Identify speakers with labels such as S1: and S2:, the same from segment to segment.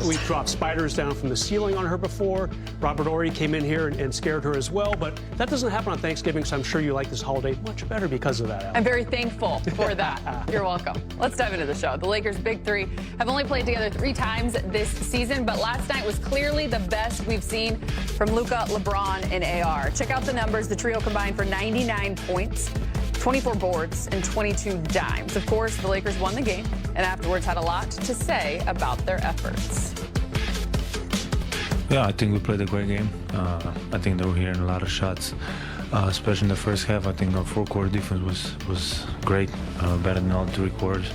S1: We've dropped spiders down from the ceiling on her before. Robert Horry came in here and scared her as well, but that doesn't happen on Thanksgiving, so I'm sure you like this holiday much better because of that, Alex.
S2: I'm very thankful for that. You're welcome. Let's dive into the show. The Lakers' big three have only played together 3 times this season, but last night was clearly the best we've seen from Luka, LeBron, and AR. Check out the numbers. The trio combined for 99 points, 24 boards, and 22 dimes. Of course, the Lakers won the game, and afterwards had a lot to say about their efforts.
S3: Yeah, I think we played a great game. I think they were hitting a lot of shots, especially in the first half. I think our fourth-quarter defense was great, better than all 3 quarters.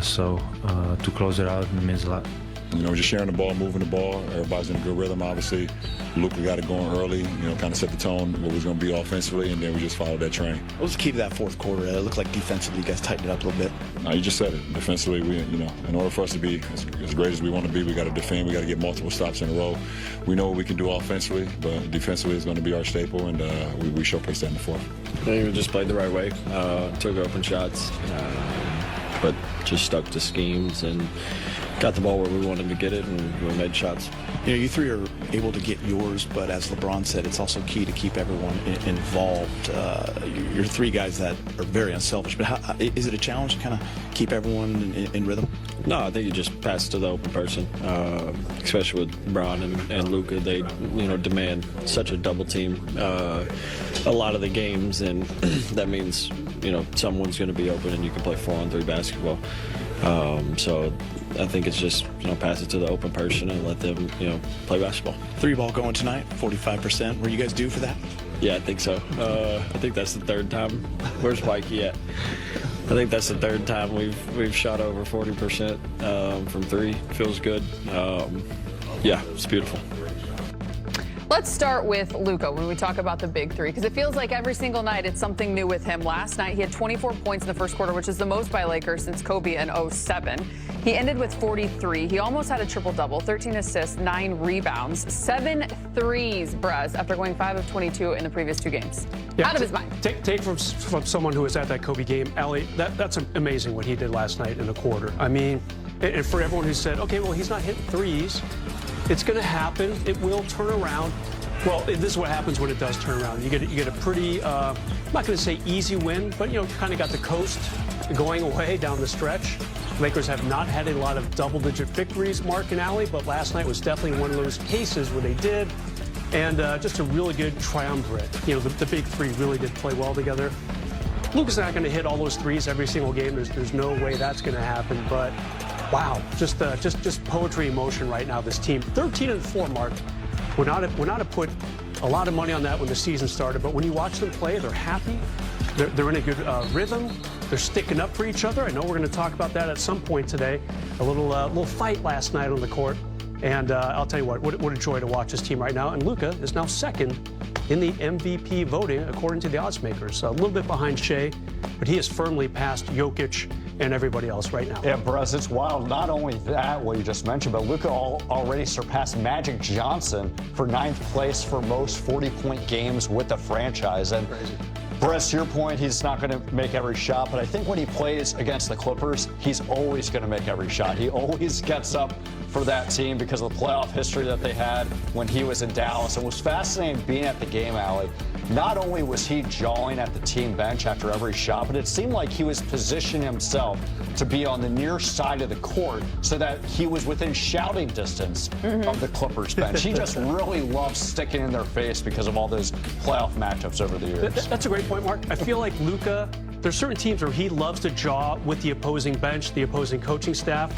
S3: So to close it out, it means a lot.
S4: You know, just sharing the ball, moving the ball. Everybody's in a good rhythm, obviously. Luka got it going early, you know, kind of set the tone, what was going to be offensively, and then we just followed that train.
S5: What was the key to that fourth quarter? It looked like defensively you guys tightened it up a little bit.
S4: No, you just said it. Defensively, you know, in order for us to be as great as we want to be, we got to defend. We got to get multiple stops in a row. We know what we can do offensively, but defensively is going to be our staple, and we showcased that in the fourth.
S6: I think we just played the right way, took open shots, but just stuck to schemes and got the ball where we wanted to get it, and we made shots.
S5: You know, you three are able to get yours, but as LeBron said, it's also key to keep everyone involved. You're 3 guys that are very unselfish, but how, is it a challenge to kind of keep everyone in rhythm?
S6: No, I think you just pass it to the open person, especially with Bron and Luka. They, you know, demand such a double team a lot of the games, and that means, you know, someone's going to be open and you can play 4-on-3 basketball. So I think it's just, you know, pass it to the open person and let them, you know, play basketball. 3-ball going tonight, 45%. Were you guys due for that? Yeah, I think so. I think that's the 3rd time. Where's Mikey at? I think that's the 3rd time we've shot over 40% from 3. Feels good. Yeah, it's beautiful.
S2: Let's start with Luka when we talk about the big three, because it feels like every single night it's something new with him. Last night he had 24 points in the first quarter, which is the most by Lakers since Kobe in 07. He ended with 43. He almost had a triple-double, 13 assists, 9 rebounds, 7 threes, Brez, after going 5 of 22 in the previous 2 games. Yeah, out of his mind.
S1: Take from someone who was at that Kobe game, Allie, that's amazing what he did last night in the quarter. I mean, and for everyone who said, okay, well, he's not hitting threes, it's going to happen. It will turn around. Well, this is what happens when it does turn around. You get a pretty, I'm not going to say easy win, but, you know, kind of got the coast going away down the stretch. Lakers have not had a lot of double-digit victories, Mark and Allie, but last night was definitely one of those cases where they did. And just a really good triumvirate. You know, the big three really did play well together. Luka's not going to hit all those threes every single game. There's no way that's going to happen, but wow, just poetry in motion right now, this team. 13-4, Mark. Would not have put a lot of money on that when the season started, but when you watch them play, they're happy. They're in a good rhythm. They're sticking up for each other. I know we're going to talk about that at some point today. A little fight last night on the court. And I'll tell you what a joy to watch this team right now. And Luka is now 2nd in the MVP voting, according to the odds makers. So a little bit behind Shea, but he is firmly past Jokic and everybody else right now.
S7: Yeah, Brez, it's wild. Not only that, what you just mentioned, but Luka already surpassed Magic Johnson for 9th place for most 40-point games with the franchise. And Brez, to your point, he's not going to make every shot, but I think when he plays against the Clippers, he's always going to make every shot. He always gets up for that team because of the playoff history that they had when he was in Dallas. It was fascinating being at the game, Allie. Not only was he jawing at the team bench after every shot, but it seemed like he was positioning himself to be on the near side of the court so that he was within shouting distance of the Clippers bench. He just really loves sticking in their face because of all those playoff matchups over the years.
S1: That's a great point, Mark. I feel like Luka, there's certain teams where he loves to jaw with the opposing bench, the opposing coaching staff.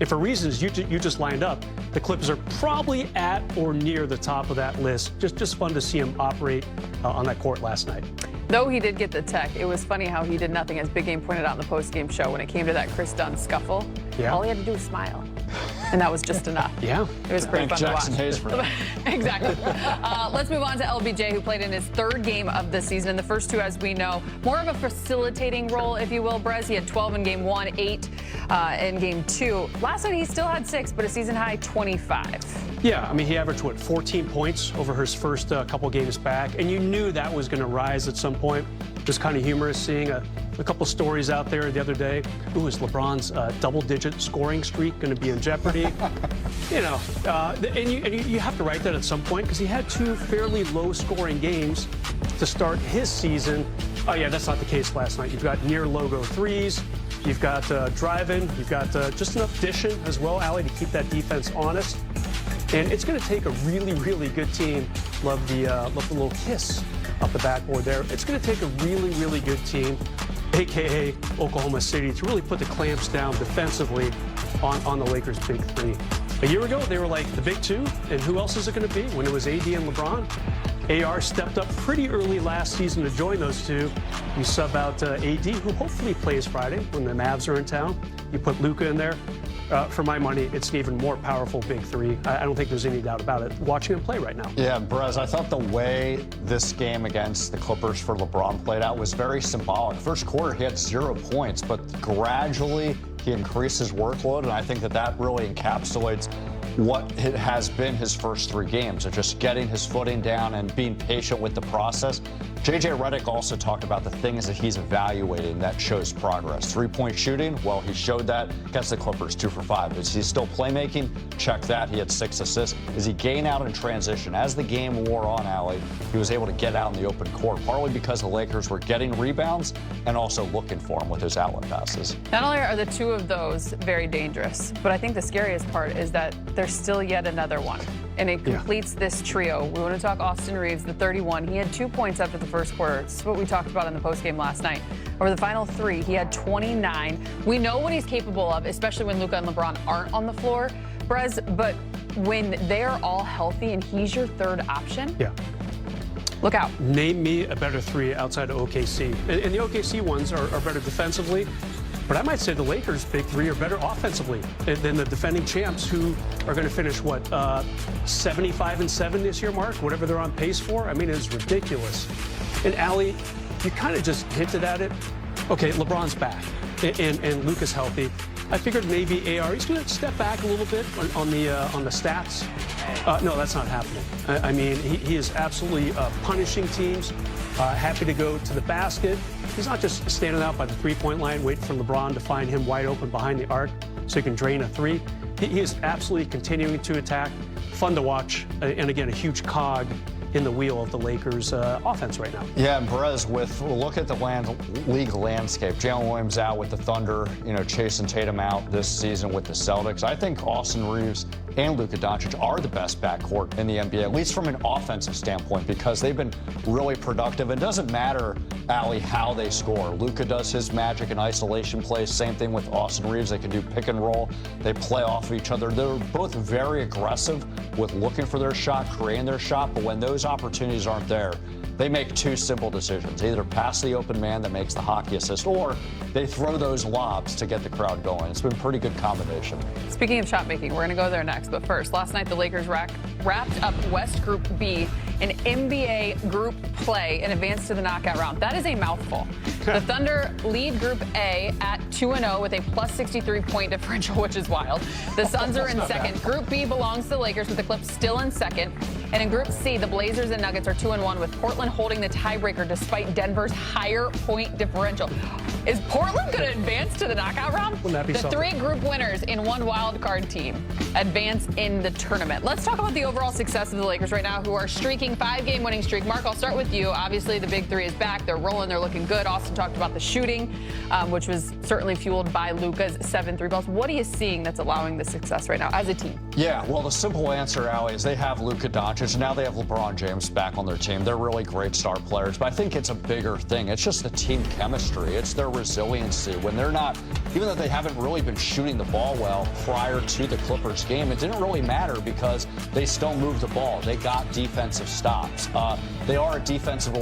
S1: And for reasons you just lined up, the Clippers are probably at or near the top of that list. Just fun to see him operate on that court last night.
S2: Though he did get the tech, it was funny how he did nothing, as Big Game pointed out in the post-game show, when it came to that Chris Dunn scuffle. Yeah. All he had to do was smile. And that was just enough.
S1: Yeah.
S2: It was pretty fun
S7: Jackson
S2: to watch.
S7: Hayes for that.
S2: Exactly. Let's move on to LBJ, who played in his 3rd game of the season. And the first 2, as we know, more of a facilitating role, if you will, Brez. He had 12 in game 1, 8 in game 2. Last night he still had 6, but a season high 25.
S1: Yeah, I mean, he averaged, 14 points over his first couple games back, and you knew that was going to rise at some point. It was kind of humorous seeing a couple stories out there the other day. Ooh, is LeBron's double-digit scoring streak going to be in jeopardy? And you have to write that at some point because he had 2 fairly low-scoring games to start his season. Oh, yeah, that's not the case last night. You've got near-logo threes. You've got driving. You've got just enough dishing as well, Allie, to keep that defense honest. And it's going to take a really, really good team. Love the little kiss up the backboard there. It's going to take a really, really good team, a.k.a. Oklahoma City, to really put the clamps down defensively on the Lakers' big 3. A year ago, they were like the big 2, and who else is it going to be when it was AD and LeBron? AR stepped up pretty early last season to join those 2. You sub out AD, who hopefully plays Friday when the Mavs are in town. You put Luka in there. For my money, it's an even more powerful big 3. I don't think there's any doubt about it watching him play right now.
S7: Yeah, Brez, I thought the way this game against the Clippers for LeBron played out was very symbolic. First quarter, he had 0 points, but gradually he increased his workload, and I think that really encapsulates what it has been his first 3 games of just getting his footing down and being patient with the process. JJ Redick also talked about the things that he's evaluating that shows progress. 3-point shooting, well, he showed that against the Clippers, 2 for 5. Is he still playmaking? Check that. He had 6 assists. Is he getting out in transition? As the game wore on, Allie, he was able to get out in the open court, partly because the Lakers were getting rebounds and also looking for him with his outlet passes.
S2: Not only are the 2 of those very dangerous, but I think the scariest part is that there's still yet another one. And it completes this trio. We want to talk Austin Reeves, the 31. He had 2 points after the first quarter. This is what we talked about in the postgame last night. Over the final 3, he had 29. We know what he's capable of, especially when Luka and LeBron aren't on the floor, Brez, but when they're all healthy and he's your third option, look out.
S1: Name me a better 3 outside of OKC. And the OKC ones are better defensively. But I might say the Lakers' big 3 are better offensively than the defending champs, who are going to finish, 75-7 this year, Mark? Whatever they're on pace for. I mean, it's ridiculous. And, Allie, you kind of just hinted at it. Okay, LeBron's back, and Luka's healthy. I figured maybe AR, he's going to step back a little bit on the stats. No, that's not happening. I mean, he is absolutely punishing teams, happy to go to the basket. He's not just standing out by the 3-point line, waiting for LeBron to find him wide open behind the arc so he can drain a 3. He is absolutely continuing to attack. Fun to watch, and again, a huge cog in the wheel of the Lakers' offense right now.
S7: Yeah, and Perez, look at the league landscape. Jalen Williams out with the Thunder, chasing Tatum out this season with the Celtics. I think Austin Reeves and Luka Doncic are the best backcourt in the NBA, at least from an offensive standpoint, because they've been really productive. It doesn't matter, Allie, how they score. Luka does his magic and isolation plays. Same thing with Austin Reeves. They can do pick and roll. They play off of each other. They're both very aggressive with looking for their shot, creating their shot, but when those opportunities aren't there, they make 2 simple decisions. Either pass the open man that makes the hockey assist, or they throw those lobs to get the crowd going. It's been a pretty good combination.
S2: Speaking of shot making, we're going to go there next. But first, last night the Lakers wrapped up West Group B in NBA group play and advanced to the knockout round. That is a mouthful. The Thunder lead Group A at 2-0 with a plus 63-point differential, which is wild. The Suns are in second. Group B belongs to the Lakers, with the Clips still in second. And in Group C, the Blazers and Nuggets are 2-1, with Portland holding the tiebreaker despite Denver's higher point differential. Is Portland going to advance to the knockout round?
S1: Wouldn't that be something?
S2: 3 group winners in 1 wild card team advance in the tournament. Let's talk about the overall success of the Lakers right now, who are streaking 5-game winning streak. Mark, I'll start with you. Obviously, the big 3 is back. They're rolling. They're looking good. Austin talked about the shooting, which was certainly fueled by Luka's 7 3-balls. What are you seeing that's allowing the success right now as a team?
S7: Yeah, well, the simple answer, Allie, is they have Luka Doncic. Now they have LeBron James back on their team. They're really great star players, but I think it's a bigger thing. It's just the team chemistry. It's their resiliency. When they're not, even though they haven't really been shooting the ball well prior to the Clippers game, it didn't really matter because they still moved the ball. They got defensive stops. They are a defensive